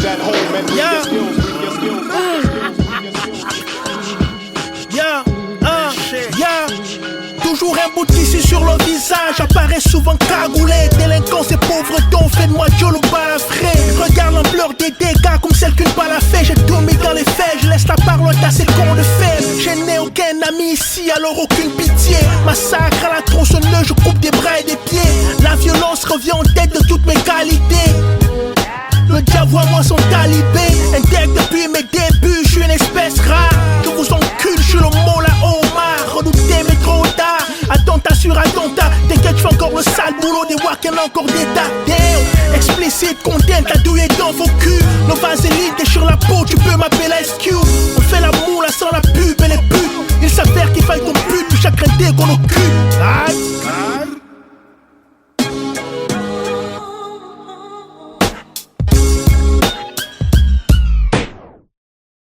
at home and Yeah. Toujours un bout de tissu sur le visage, apparaît souvent cagoulé. Délinquance et pauvreté ont fait de moi Joe le balafré. Regarde l'ampleur des dégâts comme celle qu'une balle a fait. J'ai tout mis dans les faits, je laisse la parole à ces cons de faibles. Je n'ai aucun ami ici, alors aucune pitié. Massacre à la tronçonneuse, je coupe des bras et des pieds. La violence revient en tête de toutes mes qualités. Le diable à moi son talibé. Intègre depuis mes débuts, je suis une espèce rare. Je vous encule, je suis le mot la Omar. Redouté mais trop tard, attentat sur attentat. T'inquiète, je fais encore le sale boulot des wackens, encore des damn. Explicite, content, t'as douillé dans vos culs. Nos vaselines déchirent la peau, tu peux m'appeler SQ. On fait la moula sans la pub et les putes. Il s'avère qu'il faille ton but, chacun dès qu'on occupe. Aïe.